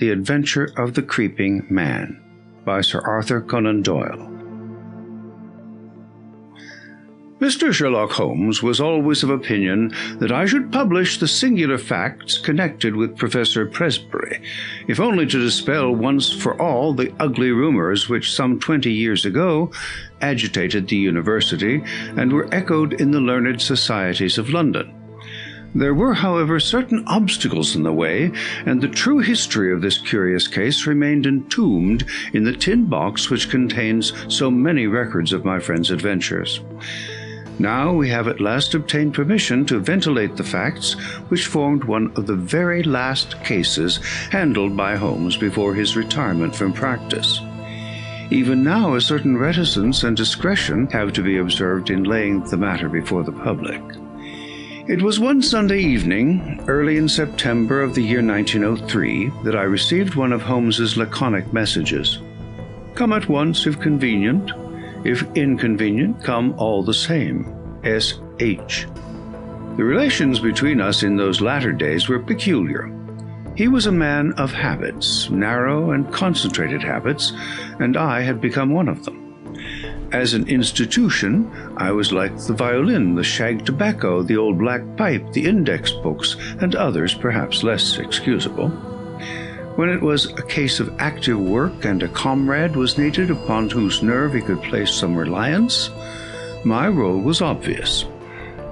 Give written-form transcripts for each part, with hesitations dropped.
The Adventure of the Creeping Man by Sir Arthur Conan Doyle. Mr. Sherlock Holmes was always of opinion that I should publish the singular facts connected with Professor Presbury, if only to dispel once for all the ugly rumors which some 20 years ago agitated the university and were echoed in the learned societies of London. There were, however, certain obstacles in the way, and the true history of this curious case remained entombed in the tin box which contains so many records of my friend's adventures. Now we have at last obtained permission to ventilate the facts which formed one of the very last cases handled by Holmes before his retirement from practice. Even now a certain reticence and discretion have to be observed in laying the matter before the public. It was one Sunday evening, early in September of the year 1903, that I received one of Holmes's laconic messages. "Come at once if convenient. If inconvenient, come all the same. S.H." The relations between us in those latter days were peculiar. He was a man of habits, narrow and concentrated habits, and I had become one of them. As an institution, I was like the violin, the shag tobacco, the old black pipe, the index books, and others perhaps less excusable. When it was a case of active work and a comrade was needed upon whose nerve he could place some reliance, my role was obvious.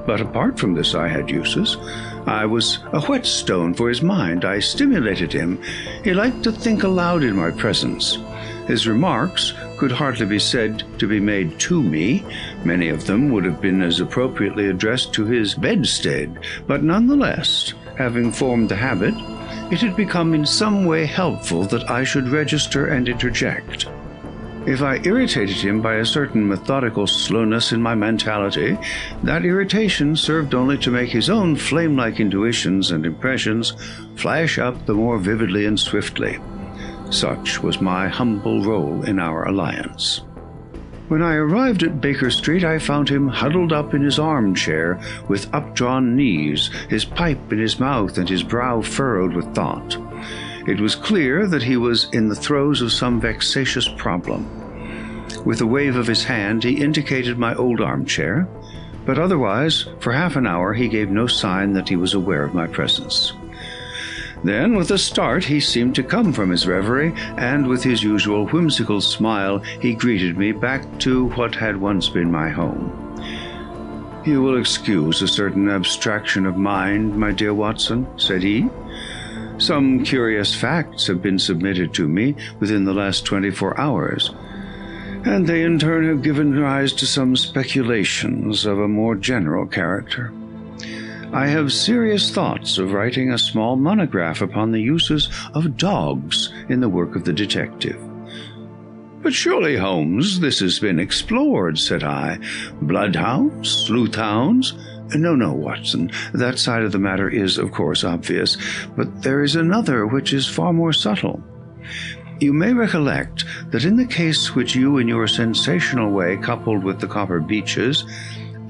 But apart from this I had uses. I was a whetstone for his mind. I stimulated him. He liked to think aloud in my presence. His remarks could hardly be said to be made to me. Many of them would have been as appropriately addressed to his bedstead, but nonetheless, having formed the habit, it had become in some way helpful that I should register and interject. If I irritated him by a certain methodical slowness in my mentality, that irritation served only to make his own flame-like intuitions and impressions flash up the more vividly and swiftly. Such was my humble role in our alliance. When I arrived at Baker Street, I found him huddled up in his armchair with updrawn knees, his pipe in his mouth and his brow furrowed with thought. It was clear that he was in the throes of some vexatious problem. With a wave of his hand, he indicated my old armchair, but otherwise, for half an hour, he gave no sign that he was aware of my presence. Then, with a start, he seemed to come from his reverie, and with his usual whimsical smile, he greeted me back to what had once been my home. "You will excuse a certain abstraction of mind, my dear Watson," said he. "Some curious facts have been submitted to me within the last 24 hours, and they in turn have given rise to some speculations of a more general character. I have serious thoughts of writing a small monograph upon the uses of dogs in the work of the detective." "But surely, Holmes, this has been explored," said I. "Bloodhounds? Sleuth-hounds?" No, Watson, that side of the matter is, of course, obvious, but there is another which is far more subtle. You may recollect that in the case which you in your sensational way coupled with the copper beeches,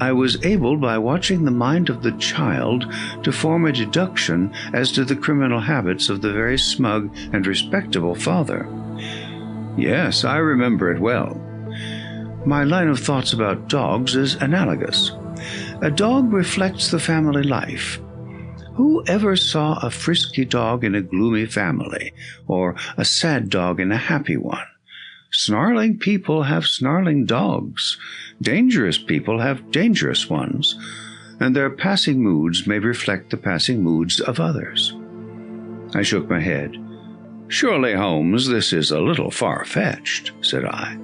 I was able, by watching the mind of the child, to form a deduction as to the criminal habits of the very smug and respectable father. Yes, I remember it well. My line of thoughts about dogs is analogous. A dog reflects the family life. Who ever saw a frisky dog in a gloomy family, or a sad dog in a happy one? Snarling people have snarling dogs. Dangerous people have dangerous ones, and their passing moods may reflect the passing moods of others. I shook my head. "Surely, Holmes, this is a little far-fetched," said I.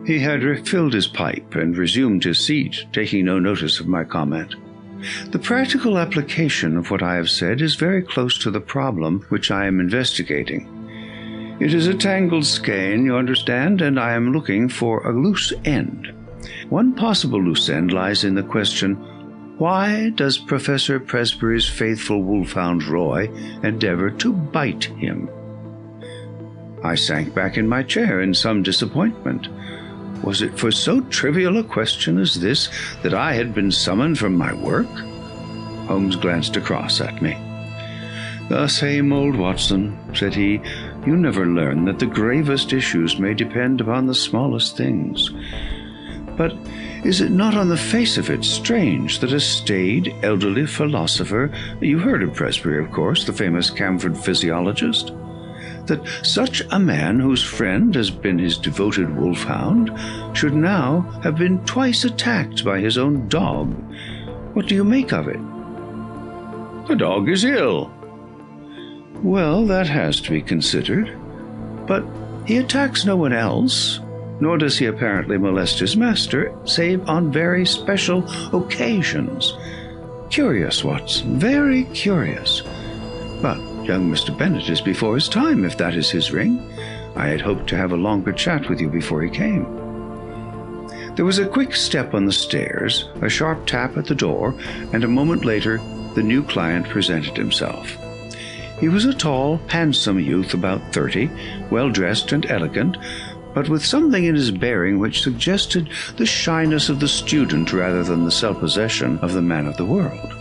He had refilled his pipe and resumed his seat, taking no notice of my comment. "The practical application of what I have said is very close to the problem which I am investigating. It is a tangled skein, you understand, and I am looking for a loose end. One possible loose end lies in the question, why does Professor Presbury's faithful wolfhound Roy endeavor to bite him?" I sank back in my chair in some disappointment. Was it for so trivial a question as this that I had been summoned from my work? Holmes glanced across at me. "The same old Watson," said he. "You never learn that the gravest issues may depend upon the smallest things. But is it not on the face of it strange that a staid, elderly philosopher— you heard of Presbury, of course, the famous camphor physiologist— that such a man whose friend has been his devoted wolfhound should now have been twice attacked by his own dog? What do you make of it?" "The dog is ill." "Well, that has to be considered. But he attacks no one else, nor does he apparently molest his master, save on very special occasions. Curious, Watson, very curious. But young Mr. Bennett is before his time, if that is his ring. I had hoped to have a longer chat with you before he came." There was a quick step on the stairs, a sharp tap at the door, and a moment later the new client presented himself. He was a tall, handsome youth about 30, well-dressed and elegant, but with something in his bearing which suggested the shyness of the student rather than the self-possession of the man of the world.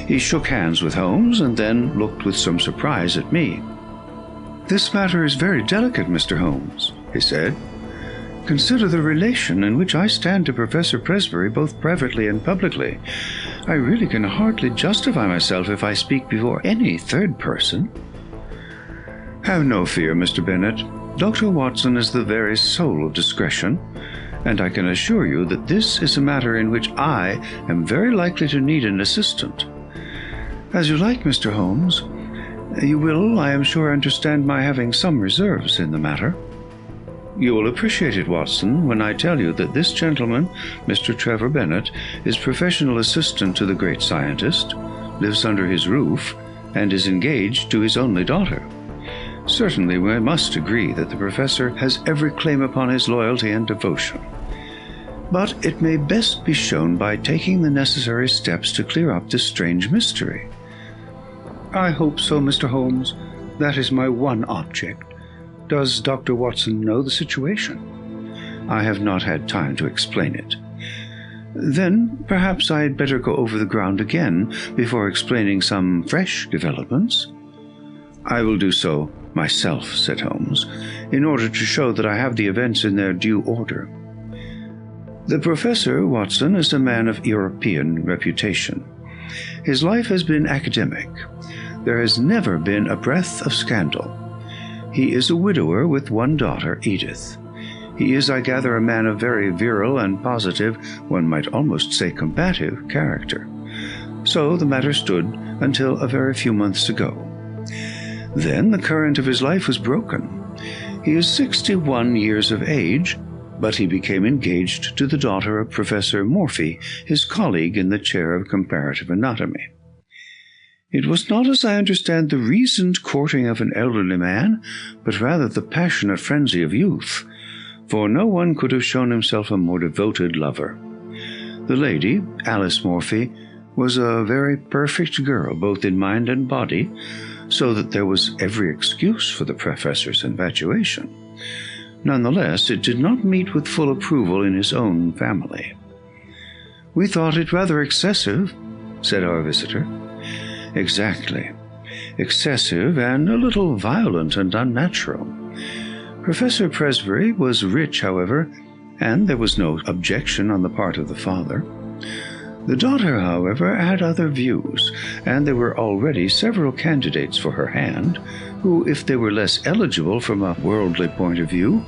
He shook hands with Holmes and then looked with some surprise at me. "This matter is very delicate, Mr. Holmes," he said. "Consider the relation in which I stand to Professor Presbury, both privately and publicly. I really can hardly justify myself if I speak before any third person." "Have no fear, Mr. Bennett. Dr. Watson is the very soul of discretion, and I can assure you that this is a matter in which I am very likely to need an assistant." "As you like, Mr. Holmes. You will, I am sure, understand my having some reserves in the matter." "You will appreciate it, Watson, when I tell you that this gentleman, Mr. Trevor Bennett, is professional assistant to the great scientist, lives under his roof, and is engaged to his only daughter. Certainly we must agree that the professor has every claim upon his loyalty and devotion. But it may best be shown by taking the necessary steps to clear up this strange mystery." "I hope so, Mr. Holmes. That is my one object. Does Dr. Watson know the situation?" "I have not had time to explain it." "Then perhaps I had better go over the ground again before explaining some fresh developments." "I will do so myself," said Holmes, "in order to show that I have the events in their due order. The Professor, Watson, is a man of European reputation. His life has been academic. There has never been a breath of scandal. He is a widower with one daughter, Edith. He is, I gather, a man of very virile and positive, one might almost say combative, character. So the matter stood until a very few months ago. Then the current of his life was broken. He is 61 years of age, but he became engaged to the daughter of Professor Morphy, his colleague in the chair of comparative anatomy. It was not, as I understand, the reasoned courting of an elderly man, but rather the passionate frenzy of youth, for no one could have shown himself a more devoted lover. The lady, Alice Morphy, was a very perfect girl, both in mind and body, so that there was every excuse for the professor's infatuation. Nonetheless, it did not meet with full approval in his own family. "We thought it rather excessive," said our visitor. "Exactly. Excessive and a little violent and unnatural. Professor Presbury was rich, however, and there was no objection on the part of the father. The daughter, however, had other views, and there were already several candidates for her hand, who, if they were less eligible from a worldly point of view,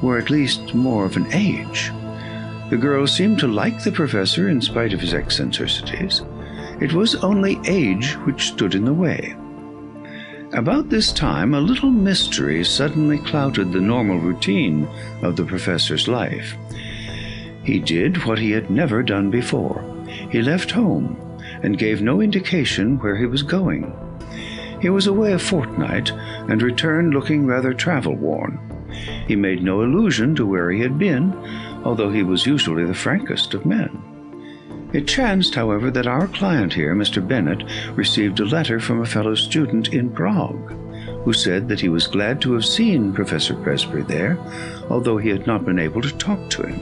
were at least more of an age. The girl seemed to like the professor in spite of his eccentricities. It was only age which stood in the way. About this time, a little mystery suddenly clouded the normal routine of the professor's life. He did what he had never done before. He left home and gave no indication where he was going. He was away a fortnight and returned looking rather travel-worn. He made no allusion to where he had been, although he was usually the frankest of men. It chanced, however, that our client here, Mr. Bennett, received a letter from a fellow student in Prague, who said that he was glad to have seen Professor Presbury there, although he had not been able to talk to him.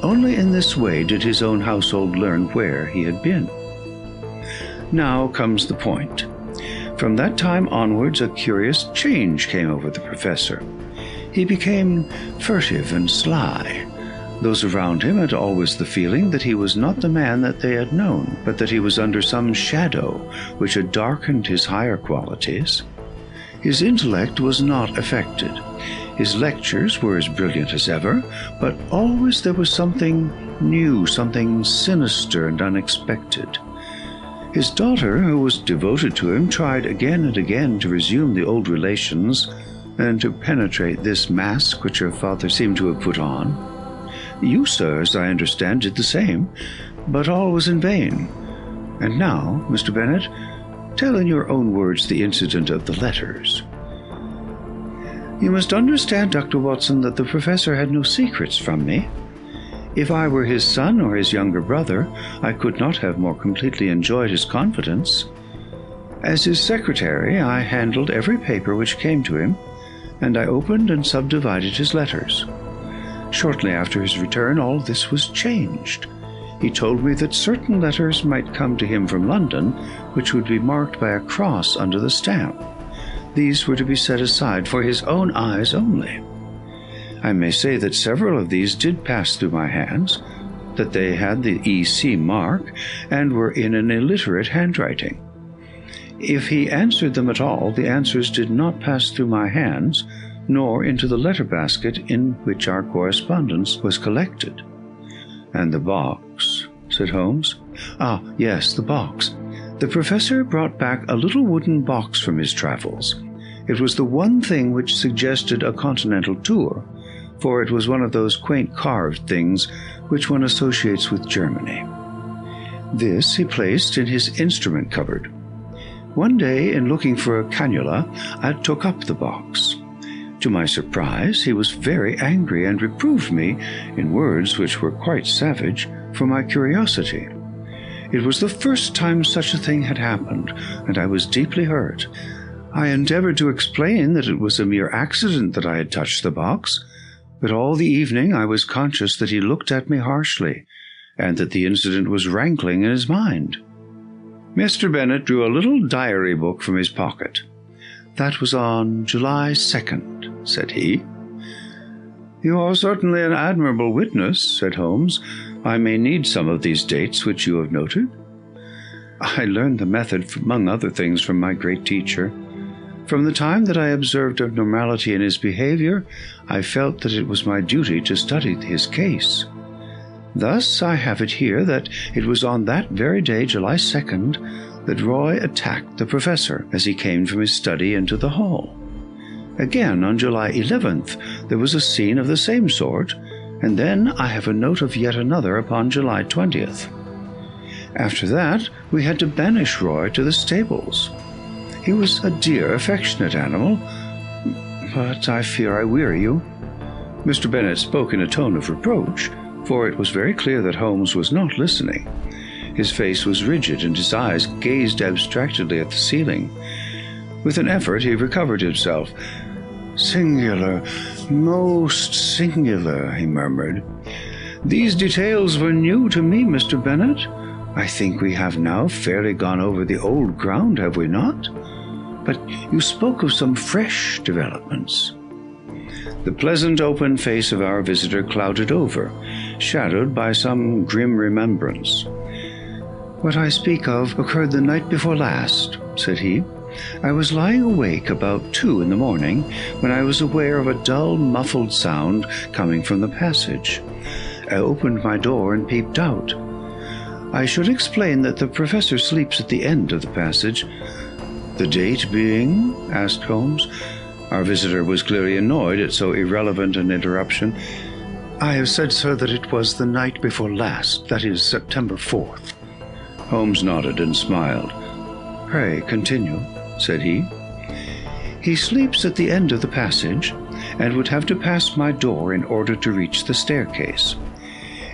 Only in this way did his own household learn where he had been. Now comes the point. From that time onwards, a curious change came over the professor. He became furtive and sly. Those around him had always the feeling that he was not the man that they had known, but that he was under some shadow which had darkened his higher qualities. His intellect was not affected. His lectures were as brilliant as ever, but always there was something new, something sinister and unexpected. His daughter, who was devoted to him, tried again and again to resume the old relations and to penetrate this mask which her father seemed to have put on. You, sir, as I understand, did the same, but all was in vain. And now, Mr. Bennett, tell in your own words the incident of the letters. You must understand, Dr. Watson, that the professor had no secrets from me. If I were his son or his younger brother, I could not have more completely enjoyed his confidence. As his secretary, I handled every paper which came to him, and I opened and subdivided his letters. Shortly after his return, all this was changed. He told me that certain letters might come to him from London, which would be marked by a cross under the stamp. These were to be set aside for his own eyes only. I may say that several of these did pass through my hands, that they had the E.C. mark, and were in an illiterate handwriting. If he answered them at all, the answers did not pass through my hands, nor into the letter basket in which our correspondence was collected. And the box, said Holmes. Ah, yes, the box. The professor brought back a little wooden box from his travels. It was the one thing which suggested a continental tour, for it was one of those quaint carved things which one associates with Germany. This he placed in his instrument cupboard. One day, in looking for a cannula, I took up the box. To my surprise, he was very angry and reproved me, in words which were quite savage, for my curiosity. It was the first time such a thing had happened, and I was deeply hurt. I endeavored to explain that it was a mere accident that I had touched the box, but all the evening I was conscious that he looked at me harshly, and that the incident was rankling in his mind. Mr. Bennett drew a little diary book from his pocket. That was on July 2nd, said he. You are certainly an admirable witness, said Holmes. I may need some of these dates which you have noted. I learned the method, among other things, from my great teacher. From the time that I observed abnormality in his behavior, I felt that it was my duty to study his case. Thus I have it here that it was on that very day, July 2nd, that Roy attacked the professor as he came from his study into the hall. Again, on July 11th, there was a scene of the same sort, and then I have a note of yet another upon July 20th. After that, we had to banish Roy to the stables. He was a dear, affectionate animal, but I fear I weary you. Mr. Bennett spoke in a tone of reproach, for it was very clear that Holmes was not listening. His face was rigid, and his eyes gazed abstractedly at the ceiling. With an effort, he recovered himself. "Singular, most singular," he murmured. "These details were new to me, Mr. Bennett. I think we have now fairly gone over the old ground, have we not? But you spoke of some fresh developments." The pleasant open face of our visitor clouded over, shadowed by some grim remembrance. "What I speak of occurred the night before last," said he. "I was lying awake about 2 in the morning when I was aware of a dull, muffled sound coming from the passage. I opened my door and peeped out. I should explain that the professor sleeps at the end of the passage." "The date being?" asked Holmes. Our visitor was clearly annoyed at so irrelevant an interruption. "I have said, sir, that it was the night before last, that is, September 4th. Holmes nodded and smiled. "Pray, continue," said he. "He sleeps at the end of the passage, and would have to pass my door in order to reach the staircase.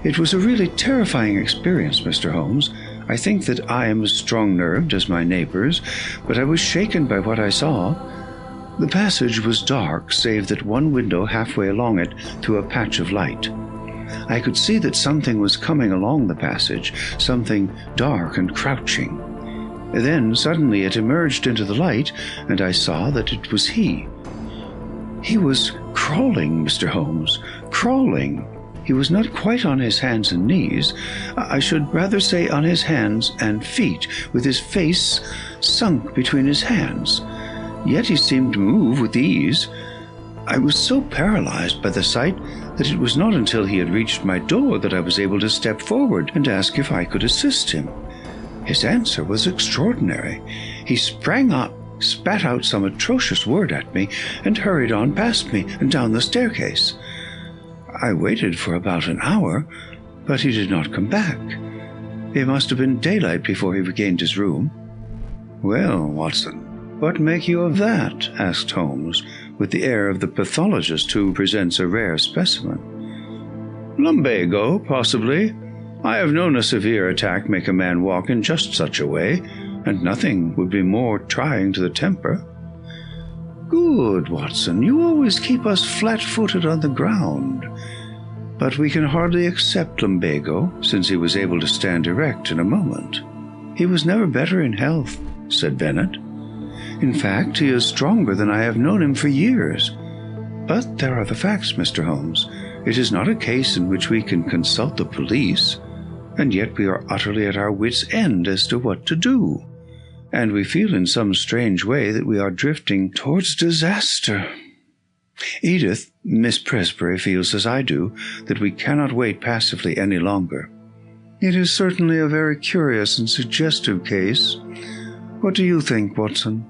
It was a really terrifying experience, Mr. Holmes. I think that I am as strong-nerved as my neighbors, but I was shaken by what I saw. The passage was dark, save that one window halfway along it threw a patch of light. I could see that something was coming along the passage, something dark and crouching. Then suddenly it emerged into the light, and I saw that it was he. He was crawling, Mr. Holmes, crawling. He was not quite on his hands and knees. I should rather say on his hands and feet, with his face sunk between his hands. Yet he seemed to move with ease. I was so paralyzed by the sight that it was not until he had reached my door that I was able to step forward and ask if I could assist him. His answer was extraordinary. He sprang up, spat out some atrocious word at me, and hurried on past me and down the staircase. I waited for about an hour, but he did not come back. It must have been daylight before he regained his room. "Well, Watson, what make you of that?" asked Holmes, with the air of the pathologist who presents a rare specimen. "Lumbago, possibly. I have known a severe attack make a man walk in just such a way, and nothing would be more trying to the temper." "Good, Watson. You always keep us flat-footed on the ground. But we can hardly accept lumbago, since he was able to stand erect in a moment." "He was never better in health," said Bennett. "In fact, he is stronger than I have known him for years. But there are the facts, Mr. Holmes. It is not a case in which we can consult the police, and yet we are utterly at our wits' end as to what to do. And we feel in some strange way that we are drifting towards disaster. Edith, Miss Presbury, feels as I do, that we cannot wait passively any longer. It is certainly a very curious and suggestive case. What do you think, Watson?"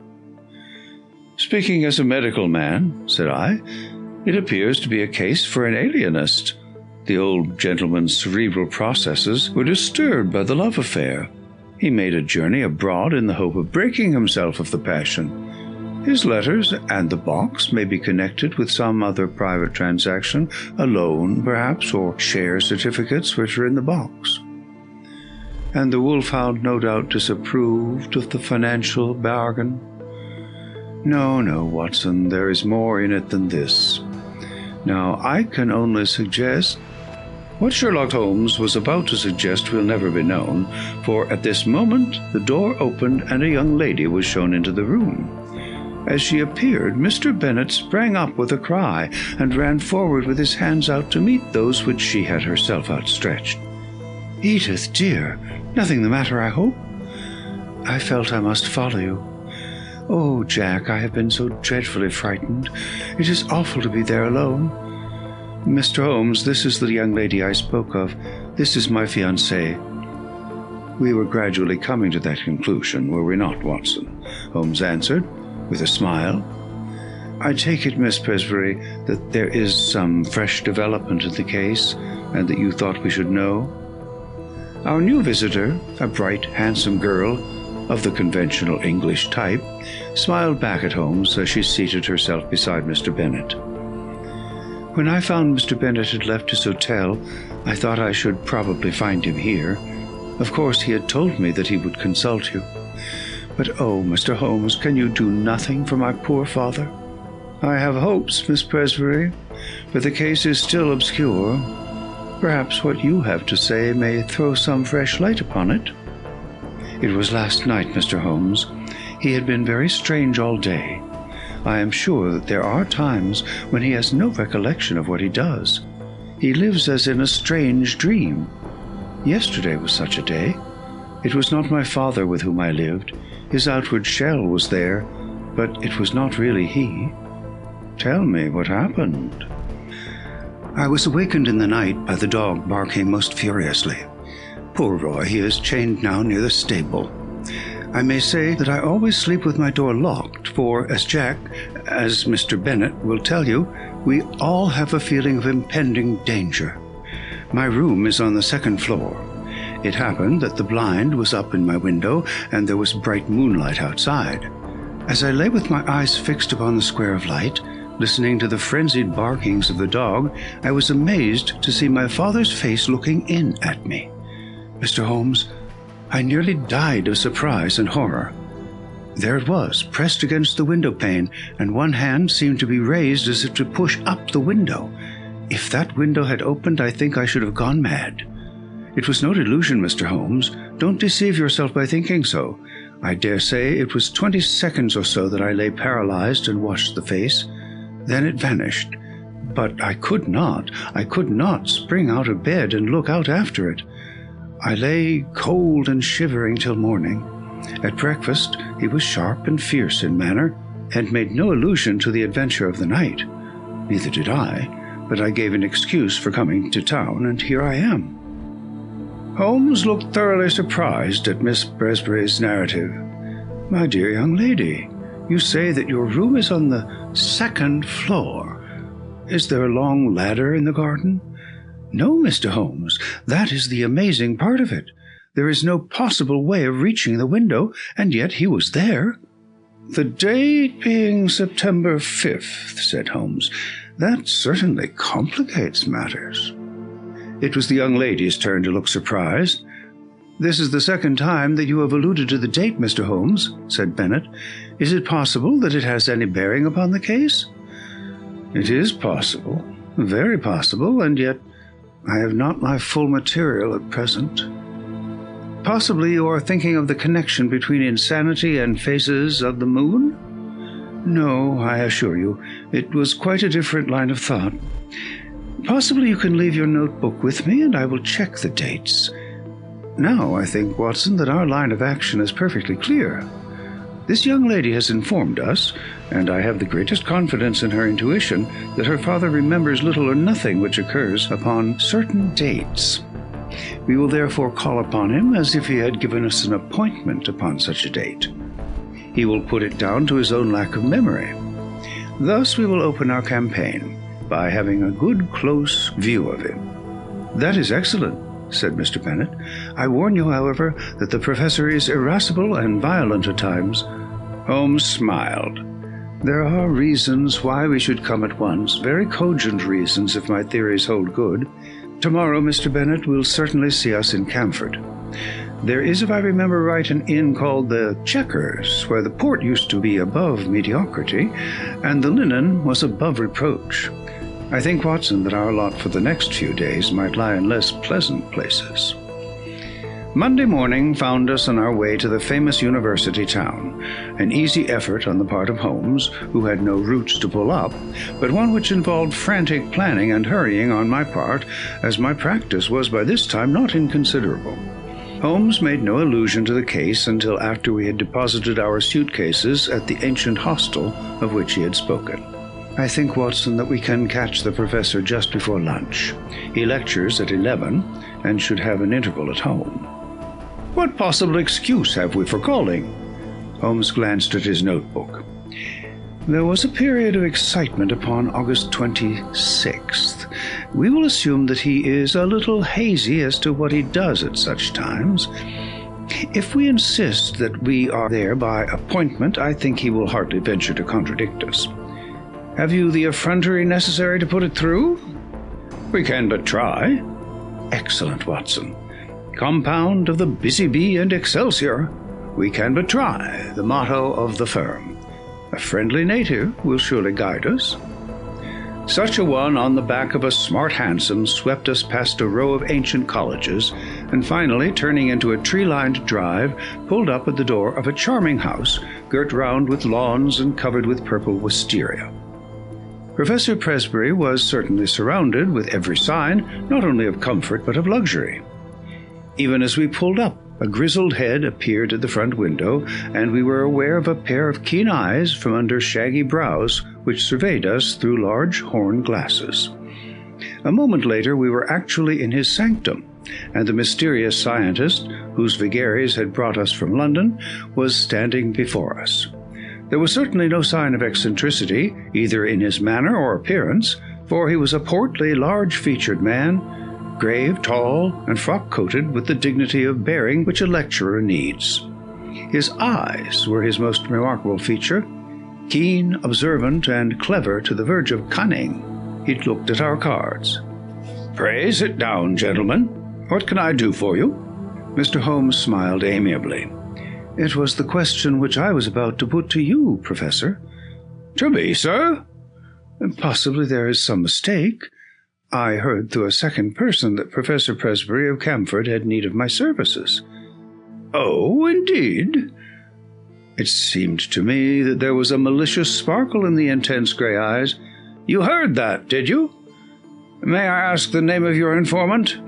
"Speaking as a medical man," said I, "it appears to be a case for an alienist. The old gentleman's cerebral processes were disturbed by the love affair. He made a journey abroad in the hope of breaking himself of the passion. His letters and the box may be connected with some other private transaction, a loan, perhaps, or share certificates which are in the box. And the wolfhound no doubt disapproved of the financial bargain. No, Watson, there is more in it than this. Now, I can only suggest—" What Sherlock Holmes was about to suggest will never be known, for at this moment the door opened and a young lady was shown into the room. As she appeared, Mr. Bennett sprang up with a cry and ran forward with his hands out to meet those which she had herself outstretched. "Edith, dear, nothing the matter, I hope?" "I felt I must follow you. Oh, Jack, I have been so dreadfully frightened. It is awful to be there alone. Mr. Holmes, this is the young lady I spoke of. This is my fiancée." "We were gradually coming to that conclusion, were we not, Watson?" Holmes answered, with a smile. "I take it, Miss Presbury, that there is some fresh development in the case, and that you thought we should know?" Our new visitor, a bright, handsome girl of the conventional English type, smiled back at Holmes as she seated herself beside Mr. Bennett. "When I found Mr. Bennett had left his hotel, I thought I should probably find him here. Of course, he had told me that he would consult you. But oh, Mr. Holmes, can you do nothing for my poor father?" "I have hopes, Miss Presbury, but the case is still obscure. Perhaps what you have to say may throw some fresh light upon it." "It was last night, Mr. Holmes. He had been very strange all day. I am sure that there are times when he has no recollection of what he does. He lives as in a strange dream. Yesterday was such a day. It was not my father with whom I lived. His outward shell was there, but it was not really he." "Tell me what happened." "I was awakened in the night by the dog barking most furiously. Poor Roy, he is chained now near the stable. I may say that I always sleep with my door locked, for as Mr. Bennett will tell you, we all have a feeling of impending danger. My room is on the second floor. It happened that the blind was up in my window, and there was bright moonlight outside. As I lay with my eyes fixed upon the square of light, listening to the frenzied barkings of the dog, I was amazed to see my father's face looking in at me. Mr. Holmes, I nearly died of surprise and horror. There it was, pressed against the window pane, and one hand seemed to be raised as if to push up the window. If that window had opened, I think I should have gone mad. It was no delusion, Mr. Holmes. Don't deceive yourself by thinking so. I dare say it was 20 seconds or so that I lay paralyzed and watched the face. Then it vanished. But I could not spring out of bed and look out after it. I lay cold and shivering till morning. At breakfast he was sharp and fierce in manner, and made no allusion to the adventure of the night. Neither did I, but I gave an excuse for coming to town, and here I am." Holmes looked thoroughly surprised at Miss Presbury's narrative. "My dear young lady, you say that your room is on the 2nd floor. Is there a long ladder in the garden?" "No, Mr. Holmes, that is the amazing part of it. There is no possible way of reaching the window, and yet he was there." "The date being September 5th, said Holmes. "That certainly complicates matters." It was the young lady's turn to look surprised. "This is the second time that you have alluded to the date, Mr. Holmes," said Bennett. "Is it possible that it has any bearing upon the case?" "It is possible, very possible, and yet I have not my full material at present." "Possibly you are thinking of the connection between insanity and phases of the moon?" "No, I assure you, it was quite a different line of thought. Possibly you can leave your notebook with me, and I will check the dates. Now I think, Watson, that our line of action is perfectly clear. This young lady has informed us, and I have the greatest confidence in her intuition, that her father remembers little or nothing which occurs upon certain dates. We will therefore call upon him as if he had given us an appointment upon such a date. He will put it down to his own lack of memory. Thus we will open our campaign by having a good close view of him." "That is excellent," said Mr. Bennett. "I warn you, however, that the professor is irascible and violent at times." Holmes smiled. "There are reasons why we should come at once, very cogent reasons if my theories hold good. Tomorrow Mr. Bennett will certainly see us in Camford. There is, if I remember right, an inn called the Checkers, where the port used to be above mediocrity, and the linen was above reproach. I think, Watson, that our lot for the next few days might lie in less pleasant places." Monday morning found us on our way to the famous university town, an easy effort on the part of Holmes, who had no roots to pull up, but one which involved frantic planning and hurrying on my part, as my practice was by this time not inconsiderable. Holmes made no allusion to the case until after we had deposited our suitcases at the ancient hostel of which he had spoken. "I think, Watson, that we can catch the professor just before lunch. He lectures at 11 and should have an interval at home." "What possible excuse have we for calling?" Holmes glanced at his notebook. "There was a period of excitement upon August 26th. We will assume that he is a little hazy as to what he does at such times. If we insist that we are there by appointment, I think he will hardly venture to contradict us. Have you the effrontery necessary to put it through?" "We can but try." "Excellent, Watson. Compound of the busy bee and Excelsior. We can but try, the motto of the firm. A friendly native will surely guide us." Such a one on the back of a smart hansom swept us past a row of ancient colleges, and finally, turning into a tree-lined drive, pulled up at the door of a charming house, girt round with lawns and covered with purple wisteria. Professor Presbury was certainly surrounded with every sign, not only of comfort but of luxury. Even as we pulled up, a grizzled head appeared at the front window, and we were aware of a pair of keen eyes from under shaggy brows which surveyed us through large horn glasses. A moment later we were actually in his sanctum, and the mysterious scientist, whose vagaries had brought us from London, was standing before us. There was certainly no sign of eccentricity, either in his manner or appearance, for he was a portly, large-featured man, grave, tall, and frock-coated with the dignity of bearing which a lecturer needs. His eyes were his most remarkable feature, keen, observant, and clever to the verge of cunning. He looked at our cards. "Pray sit down, gentlemen. What can I do for you?" Mr. Holmes smiled amiably. "It was the question which I was about to put to you, Professor." "To me, sir?" "Possibly there is some mistake. I heard through a second person that Professor Presbury of Camford had need of my services." "Oh, indeed?" It seemed to me that there was a malicious sparkle in the intense grey eyes. "You heard that, did you? May I ask the name of your informant?"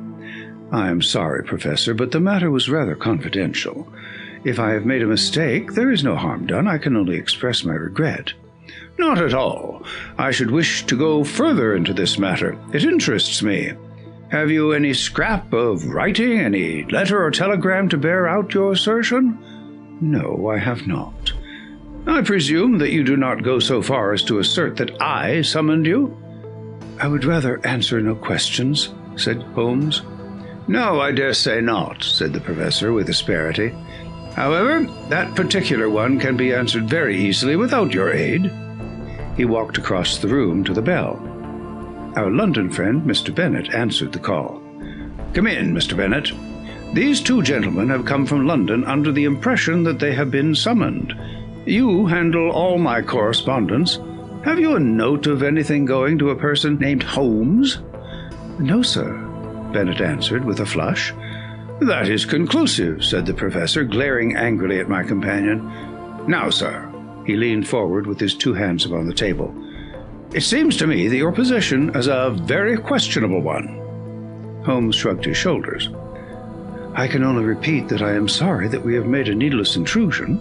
"I am sorry, Professor, but the matter was rather confidential. If I have made a mistake, there is no harm done. I can only express my regret." "Not at all. I should wish to go further into this matter. It interests me. Have you any scrap of writing, any letter or telegram to bear out your assertion?" "No, I have not." "I presume that you do not go so far as to assert that I summoned you?" "I would rather answer no questions," said Holmes. "No, I dare say not," said the professor with asperity. "However, that particular one can be answered very easily without your aid." He walked across the room to the bell. Our London friend, Mr. Bennett, answered the call. "Come in, Mr. Bennett. These two gentlemen have come from London under the impression that they have been summoned. You handle all my correspondence. Have you a note of anything going to a person named Holmes?" "No, sir," Bennett answered with a flush. "That is conclusive," said the professor, glaring angrily at my companion. "Now, sir," he leaned forward with his two hands upon the table, "it seems to me that your position is a very questionable one." Holmes shrugged his shoulders. "I can only repeat that I am sorry that we have made a needless intrusion."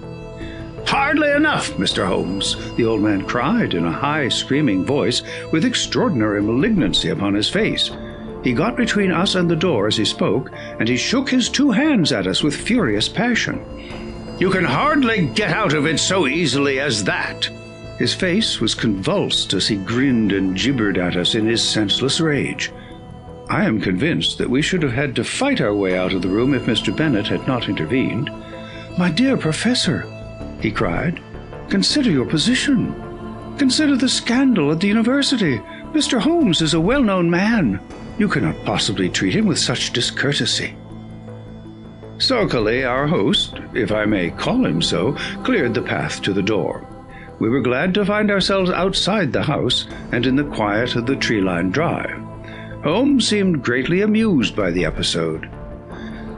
"Hardly enough, Mr. Holmes," the old man cried in a high, screaming voice with extraordinary malignancy upon his face. He got between us and the door as he spoke, and he shook his two hands at us with furious passion. "You can hardly get out of it so easily as that." His face was convulsed as he grinned and gibbered at us in his senseless rage. I am convinced that we should have had to fight our way out of the room if Mr. Bennett had not intervened. "My dear Professor," he cried, "consider your position. Consider the scandal at the university. Mr. Holmes is a well-known man. You cannot possibly treat him with such discourtesy." Sulkily, our host, if I may call him so, cleared the path to the door. We were glad to find ourselves outside the house and in the quiet of the tree-lined drive. Holmes seemed greatly amused by the episode.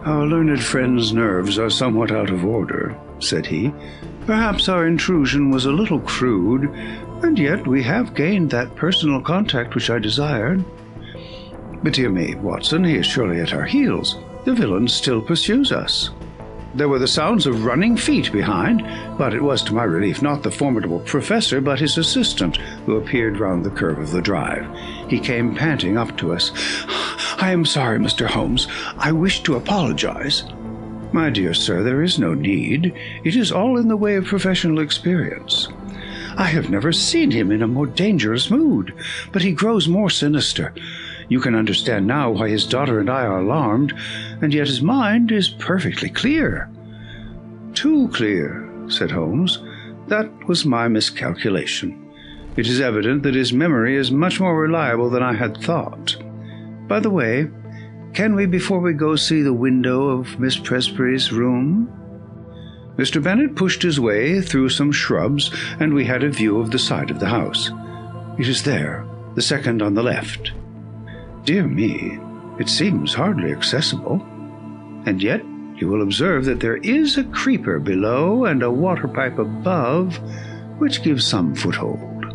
"Our learned friend's nerves are somewhat out of order," said he. "Perhaps our intrusion was a little crude, and yet we have gained that personal contact which I desired. But dear me, Watson, he is surely at our heels. The villain still pursues us." There were the sounds of running feet behind, but it was to my relief not the formidable professor, but his assistant, who appeared round the curve of the drive. He came panting up to us. "I am sorry, Mr. Holmes. I wish to apologize." "My dear sir, there is no need. It is all in the way of professional experience." "I have never seen him in a more dangerous mood, but he grows more sinister. You can understand now why his daughter and I are alarmed, and yet his mind is perfectly clear." "Too clear," said Holmes. "That was my miscalculation. It is evident that his memory is much more reliable than I had thought. By the way, can we before we go see the window of Miss Presbury's room?" Mr. Bennett pushed his way through some shrubs, and we had a view of the side of the house. "It is there, the second on the left." "Dear me, it seems hardly accessible. And yet you will observe that there is a creeper below and a water pipe above, which gives some foothold."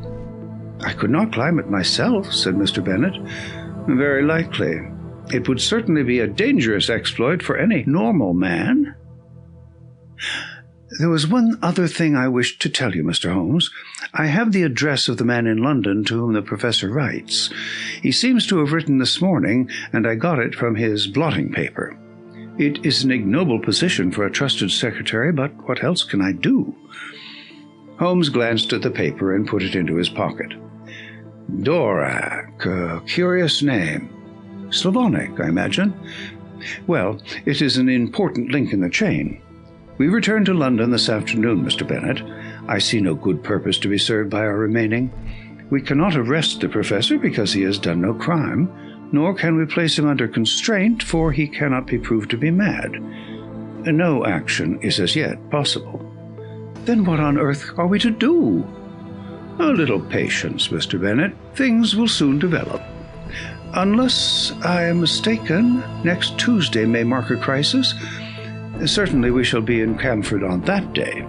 "I could not climb it myself," said Mr. Bennett. "Very likely. It would certainly be a dangerous exploit for any normal man." "There was one other thing I wished to tell you, Mr. Holmes. I have the address of the man in London to whom the professor writes. He seems to have written this morning, and I got it from his blotting paper. It is an ignoble position for a trusted secretary, but what else can I do?" Holmes glanced at the paper and put it into his pocket. "Dorak, a curious name. Slavonic, I imagine. Well, it is an important link in the chain. We return to London this afternoon, Mr. Bennett. I see no good purpose to be served by our remaining. We cannot arrest the professor because he has done no crime, nor can we place him under constraint, for he cannot be proved to be mad. No action is as yet possible." "Then what on earth are we to do?" "A little patience, Mr. Bennett. Things will soon develop. Unless I am mistaken, next Tuesday may mark a crisis. Certainly we shall be in Camford on that day.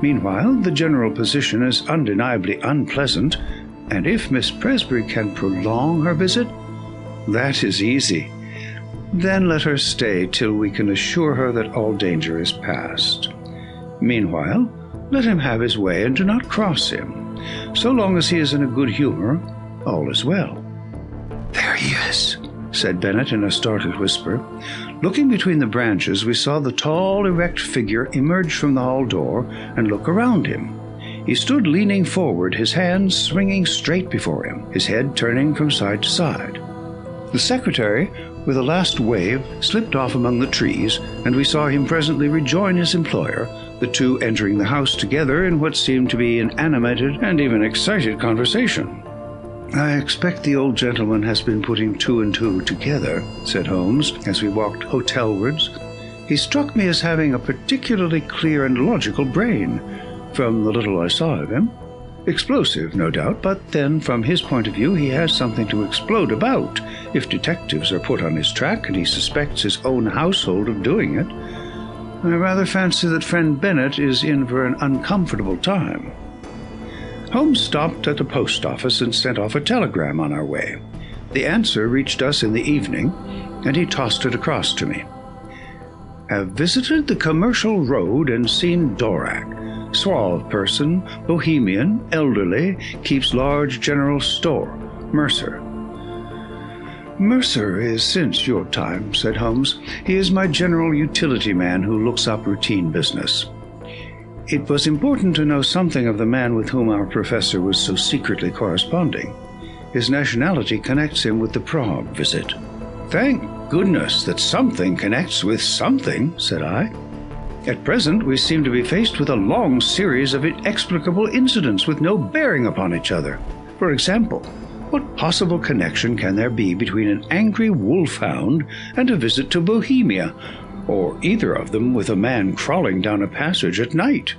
Meanwhile, the general position is undeniably unpleasant, and if Miss Presbury can prolong her visit, that is easy. Then let her stay till we can assure her that all danger is past. Meanwhile, let him have his way and do not cross him. So long as he is in a good humor, all is well." "There he is," said Bennett in a startled whisper. Looking between the branches, we saw the tall, erect figure emerge from the hall door and look around him. He stood leaning forward, his hands swinging straight before him, his head turning from side to side. The secretary, with a last wave, slipped off among the trees, and we saw him presently rejoin his employer, the two entering the house together in what seemed to be an animated and even excited conversation. "I expect the old gentleman has been putting two and two together," said Holmes, as we walked hotelwards. "He struck me as having a particularly clear and logical brain, from the little I saw of him. Explosive, no doubt, but then, from his point of view, he has something to explode about, if detectives are put on his track and he suspects his own household of doing it. I rather fancy that friend Bennett is in for an uncomfortable time." Holmes stopped at the post office and sent off a telegram on our way. The answer reached us in the evening, and he tossed it across to me. "Have visited the Commercial Road and seen Dorak. Suave person, bohemian, elderly, keeps large general store. Mercer." "Mercer is since your time," said Holmes. "He is my general utility man who looks up routine business." It was important to know something of the man with whom our professor was so secretly corresponding. His nationality connects him with the Prague visit. "Thank goodness that something connects with something," said I. "At present we seem to be faced with a long series of inexplicable incidents with no bearing upon each other. For example, what possible connection can there be between an angry wolfhound and a visit to Bohemia, or either of them with a man crawling down a passage at night?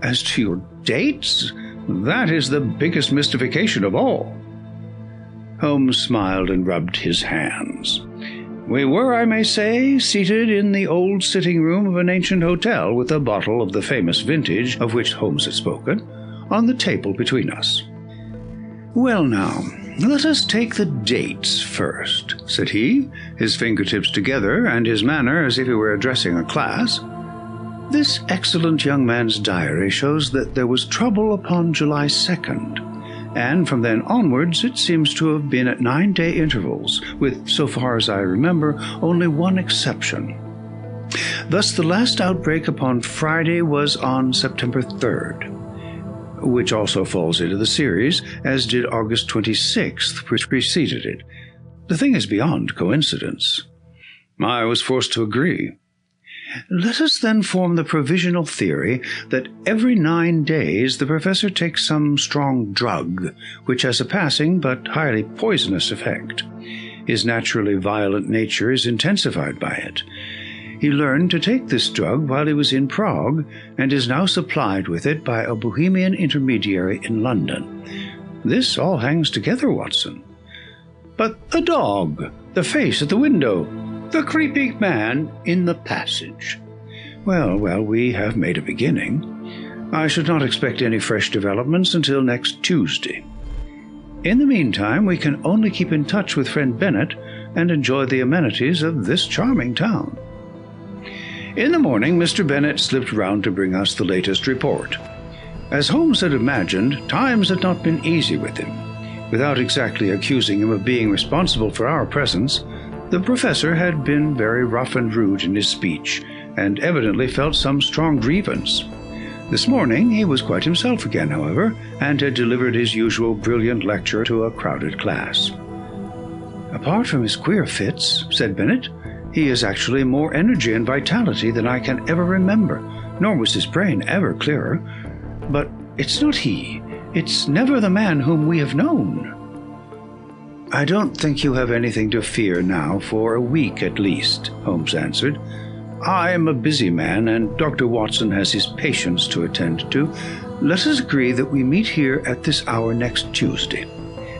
As to your dates, that is the biggest mystification of all." Holmes smiled and rubbed his hands. "We were, I may say, seated in the old sitting-room of an ancient hotel with a bottle of the famous vintage of which Holmes had spoken on the table between us." "Well now, let us take the dates first," said he, his fingertips together and his manner as if he were addressing a class. "This excellent young man's diary shows that there was trouble upon July 2nd. And from then onwards it seems to have been at 9-day intervals, with, so far as I remember, only one exception. Thus the last outbreak upon Friday was on September 3rd, which also falls into the series, as did August 26th, which preceded it. The thing is beyond coincidence." I was forced to agree. "Let us then form the provisional theory that every 9 days the professor takes some strong drug, which has a passing but highly poisonous effect. His naturally violent nature is intensified by it. He learned to take this drug while he was in Prague, and is now supplied with it by a Bohemian intermediary in London. This all hangs together, Watson." "But the dog, the face at the window, the creepy man in the passage." Well, we have made a beginning. I should not expect any fresh developments until next Tuesday. In the meantime, we can only keep in touch with friend Bennett and enjoy the amenities of this charming town. In the morning, Mr. Bennett slipped round to bring us the latest report. As Holmes had imagined, times had not been easy with him. Without exactly accusing him of being responsible for our presence, the professor had been very rough and rude in his speech, and evidently felt some strong grievance. This morning he was quite himself again, however, and had delivered his usual brilliant lecture to a crowded class. "Apart from his queer fits," said Bennett, "he has actually more energy and vitality than I can ever remember, nor was his brain ever clearer. But it's not he. It's never the man whom we have known." "I don't think you have anything to fear now for a week at least," Holmes answered. "I am a busy man, and Dr. Watson has his patients to attend to. Let us agree that we meet here at this hour next Tuesday,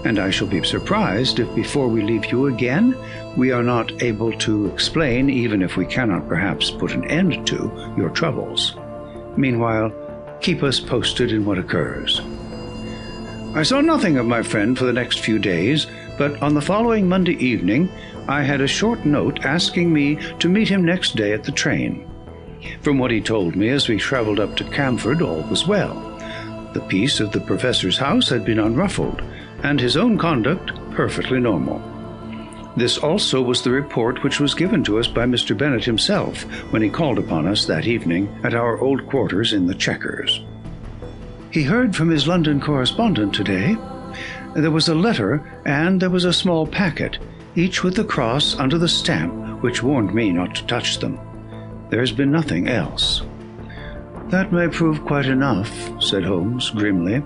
and I shall be surprised if before we leave you again we are not able to explain, even if we cannot perhaps put an end to, your troubles. Meanwhile, keep us posted in what occurs. I saw nothing of my friend for the next few days, but on the following Monday evening, I had a short note asking me to meet him next day at the train. From what he told me as we traveled up to Camford, all was well. The peace of the professor's house had been unruffled, and his own conduct perfectly normal. This also was the report which was given to us by Mr. Bennett himself when he called upon us that evening at our old quarters in the Chequers. He heard from his London correspondent today. There was a letter, and there was a small packet, each with a cross under the stamp which warned me not to touch them. There has been nothing else. That may prove quite enough, said Holmes grimly.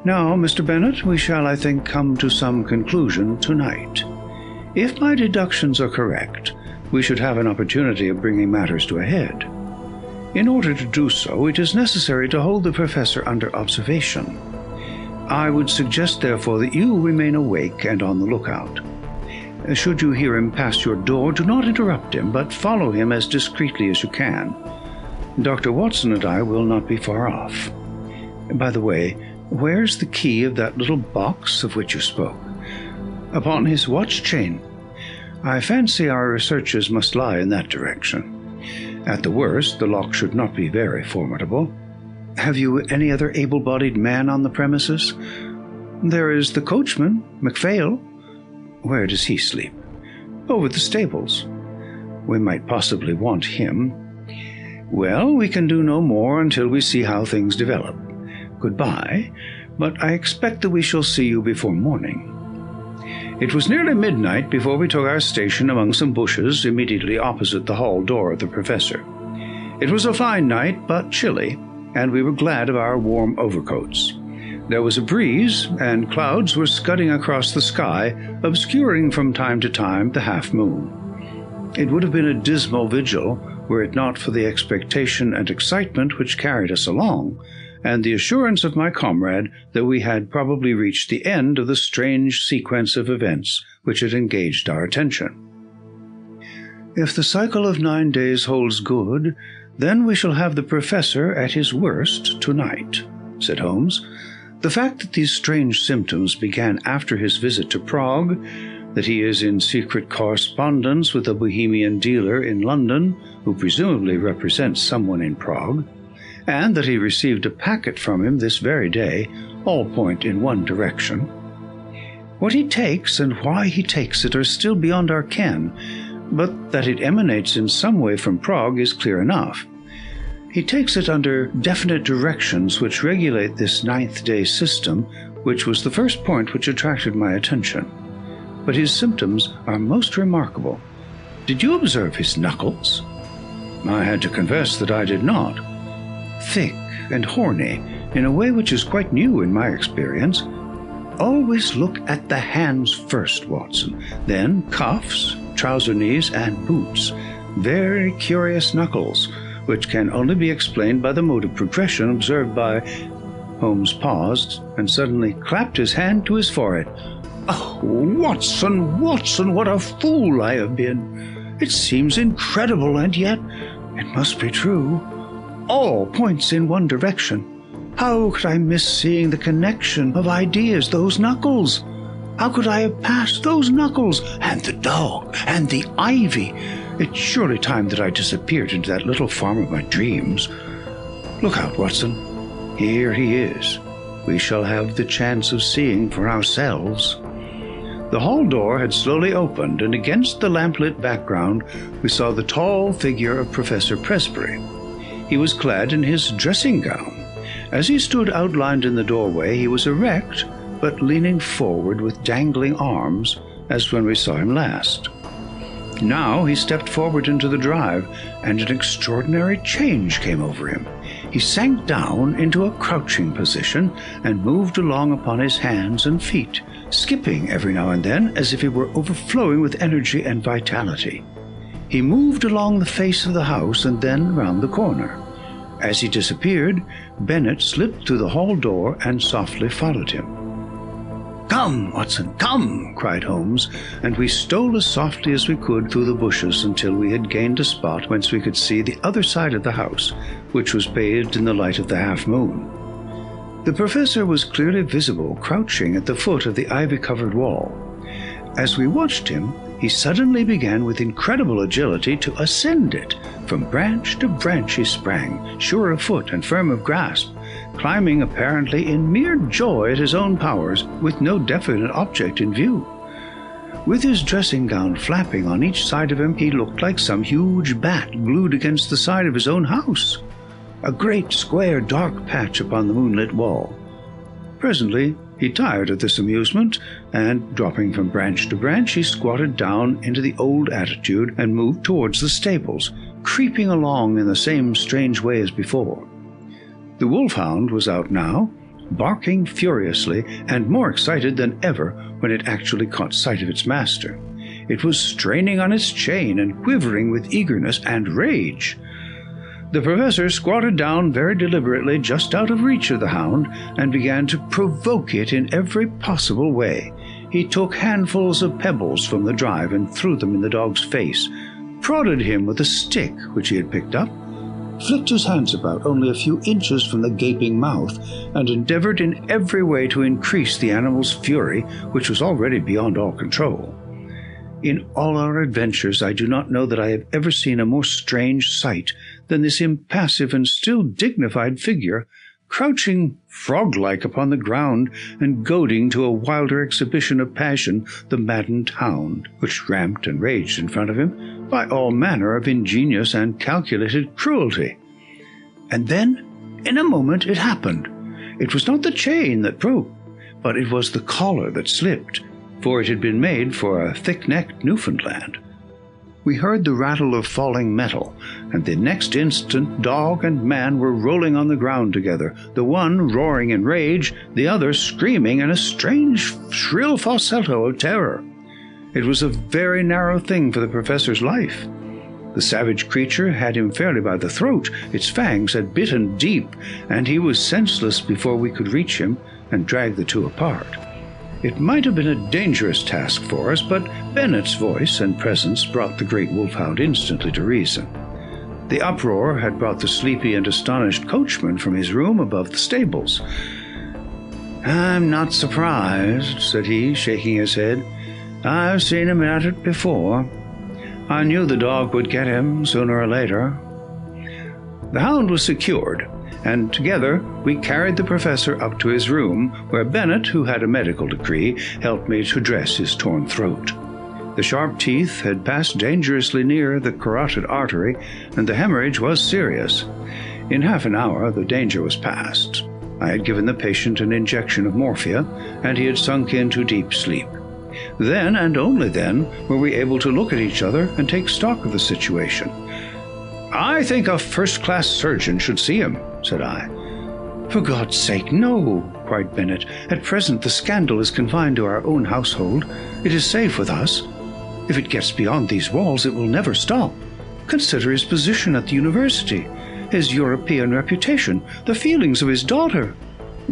Now, Mr. Bennett, we shall, I think, come to some conclusion tonight. If my deductions are correct, we should have an opportunity of bringing matters to a head. In order to do so, it is necessary to hold the professor under observation. I would suggest, therefore, that you remain awake and on the lookout. Should you hear him pass your door, do not interrupt him, but follow him as discreetly as you can. Dr. Watson and I will not be far off. By the way, where's the key of that little box of which you spoke? Upon his watch chain. I fancy our researches must lie in that direction. At the worst, the lock should not be very formidable. Have you any other able-bodied man on the premises? There is the coachman, MacPhail. Where does he sleep? Over the stables. We might possibly want him. Well, we can do no more until we see how things develop. Goodbye, but I expect that we shall see you before morning. It was nearly midnight before we took our station among some bushes immediately opposite the hall door of the professor. It was a fine night, but chilly, and we were glad of our warm overcoats. There was a breeze, and clouds were scudding across the sky, obscuring from time to time the half-moon. It would have been a dismal vigil were it not for the expectation and excitement which carried us along, and the assurance of my comrade that we had probably reached the end of the strange sequence of events which had engaged our attention. If the cycle of 9 days holds good, then we shall have the professor at his worst tonight, said Holmes. The fact that these strange symptoms began after his visit to Prague, that he is in secret correspondence with a Bohemian dealer in London, who presumably represents someone in Prague, and that he received a packet from him this very day, all point in one direction. What he takes and why he takes it are still beyond our ken, but that it emanates in some way from Prague is clear enough. He takes it under definite directions which regulate this 9th-day system, which was the first point which attracted my attention. But his symptoms are most remarkable. Did you observe his knuckles? I had to confess that I did not. Thick and horny, in a way which is quite new in my experience. Always look at the hands first, Watson, then cuffs, trouser knees, and boots. Very curious knuckles, which can only be explained by the mode of progression observed by... Holmes paused and suddenly clapped his hand to his forehead. Oh, Watson, Watson, what a fool I have been! It seems incredible, and yet it must be true. All points in one direction. How could I miss seeing the connection of ideas, those knuckles? How could I have passed those knuckles, and the dog, and the ivy? It's surely time that I disappeared into that little farm of my dreams. Look out, Watson. Here he is. We shall have the chance of seeing for ourselves. The hall door had slowly opened, and against the lamplit background we saw the tall figure of Professor Presbury. He was clad in his dressing gown. As he stood outlined in the doorway, he was erect, but leaning forward with dangling arms, as when we saw him last. Now he stepped forward into the drive, and an extraordinary change came over him. He sank down into a crouching position and moved along upon his hands and feet, skipping every now and then as if he were overflowing with energy and vitality. He moved along the face of the house and then round the corner. As he disappeared, Bennett slipped through the hall door and softly followed him. "Come, Watson, come!" cried Holmes, and we stole as softly as we could through the bushes until we had gained a spot whence we could see the other side of the house, which was bathed in the light of the half-moon. The professor was clearly visible, crouching at the foot of the ivy-covered wall. As we watched him, he suddenly began with incredible agility to ascend it. From branch to branch he sprang, sure of foot and firm of grasp, climbing apparently in mere joy at his own powers, with no definite object in view. With his dressing gown flapping on each side of him, he looked like some huge bat glued against the side of his own house, a great square dark patch upon the moonlit wall. Presently he tired of this amusement, and, dropping from branch to branch, he squatted down into the old attitude and moved towards the stables, creeping along in the same strange way as before. The wolfhound was out now, barking furiously and more excited than ever when it actually caught sight of its master. It was straining on its chain and quivering with eagerness and rage. The professor squatted down very deliberately just out of reach of the hound and began to provoke it in every possible way. He took handfuls of pebbles from the drive and threw them in the dog's face, prodded him with a stick which he had picked up, flicked his hands about only a few inches from the gaping mouth, and endeavored in every way to increase the animal's fury, which was already beyond all control. In all our adventures, I do not know that I have ever seen a more strange sight than this impassive and still dignified figure, crouching frog-like upon the ground and goading to a wilder exhibition of passion the maddened hound, which ramped and raged in front of him by all manner of ingenious and calculated cruelty. And then, in a moment, it happened. It was not the chain that broke, but it was the collar that slipped, for it had been made for a thick-necked Newfoundland. We heard the rattle of falling metal, and the next instant dog and man were rolling on the ground together, the one roaring in rage, the other screaming in a strange, shrill falsetto of terror. It was a very narrow thing for the professor's life. The savage creature had him fairly by the throat. Its fangs had bitten deep, and he was senseless before we could reach him and drag the two apart. It might have been a dangerous task for us, but Bennett's voice and presence brought the great wolfhound instantly to reason. The uproar had brought the sleepy and astonished coachman from his room above the stables. "I'm not surprised," said he, shaking his head. "I've seen him at it before. I knew the dog would get him sooner or later." The hound was secured, and together we carried the professor up to his room, where Bennett, who had a medical degree, helped me to dress his torn throat. The sharp teeth had passed dangerously near the carotid artery, and the hemorrhage was serious. In half an hour the danger was past. I had given the patient an injection of morphia, and he had sunk into deep sleep. Then, and only then, were we able to look at each other and take stock of the situation. "I think a first-class surgeon should see him," said I. "For God's sake, no," cried Bennett. "At present the scandal is confined to our own household. It is safe with us. If it gets beyond these walls, it will never stop. Consider his position at the university, his European reputation, the feelings of his daughter."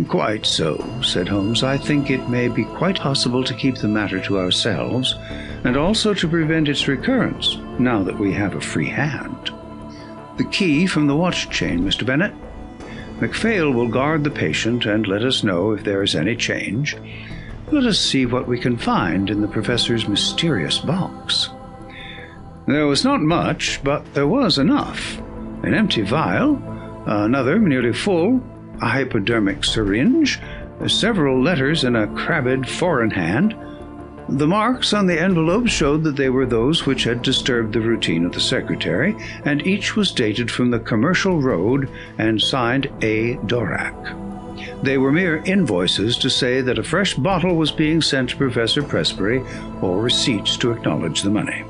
"Quite so," said Holmes. "I think it may be quite possible to keep the matter to ourselves, and also to prevent its recurrence, now that we have a free hand. The key from the watch chain, Mr. Bennett. MacPhail will guard the patient and let us know if there is any change. Let us see what we can find in the professor's mysterious box." There was not much, but there was enough. An empty vial, another nearly full, a hypodermic syringe, several letters in a crabbed foreign hand. The marks on the envelopes showed that they were those which had disturbed the routine of the secretary, and each was dated from the Commercial Road and signed A. Dorak. They were mere invoices to say that a fresh bottle was being sent to Professor Presbury, or receipts to acknowledge the money.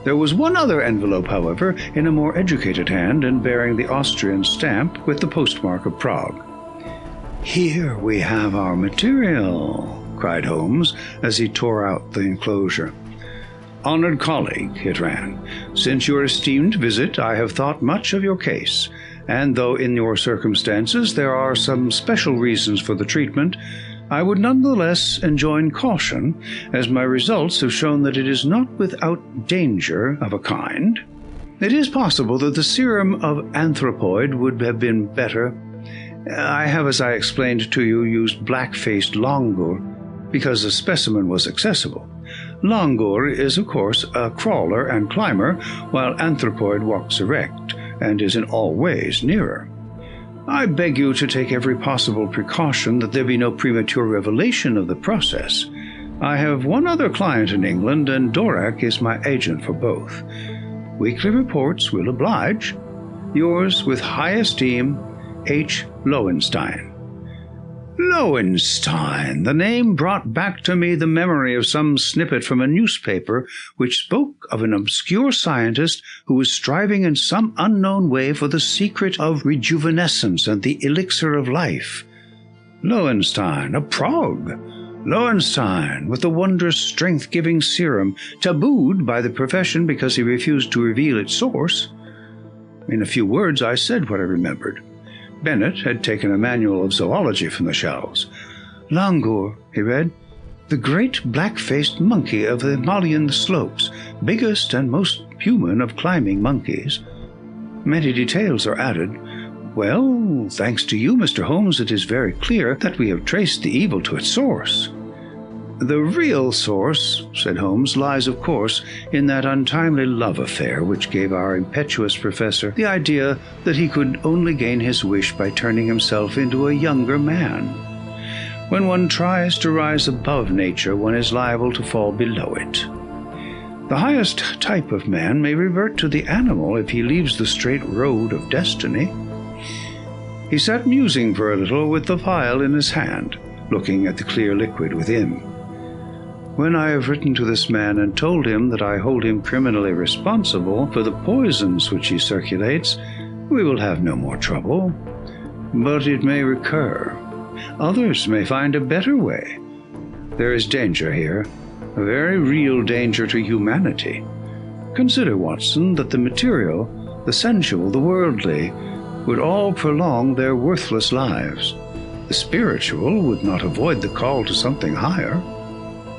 There was one other envelope, however, in a more educated hand and bearing the Austrian stamp with the postmark of Prague. "Here we have our material," cried Holmes as he tore out the enclosure. "Honored colleague," it ran, "since your esteemed visit, I have thought much of your case, and though in your circumstances there are some special reasons for the treatment, I would nonetheless enjoin caution, as my results have shown that it is not without danger of a kind. It is possible that the serum of anthropoid would have been better. I have, as I explained to you, used black-faced langur because the specimen was accessible. Langur is, of course, a crawler and climber, while anthropoid walks erect and is in all ways nearer. I beg you to take every possible precaution that there be no premature revelation of the process. I have one other client in England, and Dorak is my agent for both. Weekly reports will oblige. Yours with high esteem, H. Lowenstein. Lowenstein! The name brought back to me the memory of some snippet from a newspaper which spoke of an obscure scientist who was striving in some unknown way for the secret of rejuvenescence and the elixir of life. Lowenstein, a prog. Lowenstein, with the wondrous strength-giving serum, tabooed by the profession because he refused to reveal its source. In a few words, I said what I remembered. Bennett had taken a manual of zoology from the shelves. Langur, he read, the great black-faced monkey of the Himalayan slopes, biggest and most human of climbing monkeys. Many details are added. Well, thanks to you, Mr. Holmes, it is very clear that we have traced the evil to its source. The real source, said Holmes, lies, of course, in that untimely love affair which gave our impetuous professor the idea that he could only gain his wish by turning himself into a younger man. When one tries to rise above nature, one is liable to fall below it. The highest type of man may revert to the animal if he leaves the straight road of destiny. He sat musing for a little with the vial in his hand, looking at the clear liquid within. When I have written to this man and told him that I hold him criminally responsible for the poisons which he circulates, we will have no more trouble. But it may recur. Others may find a better way. There is danger here, a very real danger to humanity. Consider, Watson, that the material, the sensual, the worldly, would all prolong their worthless lives. The spiritual would not avoid the call to something higher.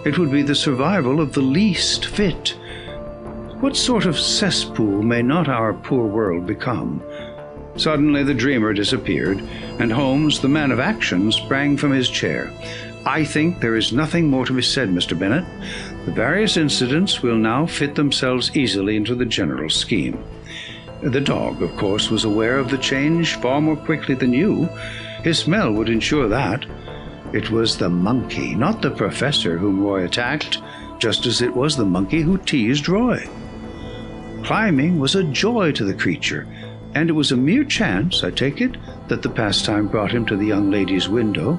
It would be the survival of the least fit. What sort of cesspool may not our poor world become? Suddenly the dreamer disappeared, and Holmes, the man of action, sprang from his chair. I think there is nothing more to be said, Mr. Bennett. The various incidents will now fit themselves easily into the general scheme. The dog, of course, was aware of the change far more quickly than you. His smell would ensure that. It was the monkey, not the professor, whom Roy attacked, just as it was the monkey who teased Roy. Climbing was a joy to the creature, and it was a mere chance, I take it, that the pastime brought him to the young lady's window.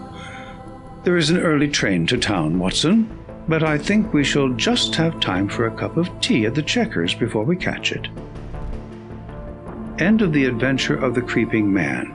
There is an early train to town, Watson, but I think we shall just have time for a cup of tea at the Checkers before we catch it. End of The Adventure of the Creeping Man.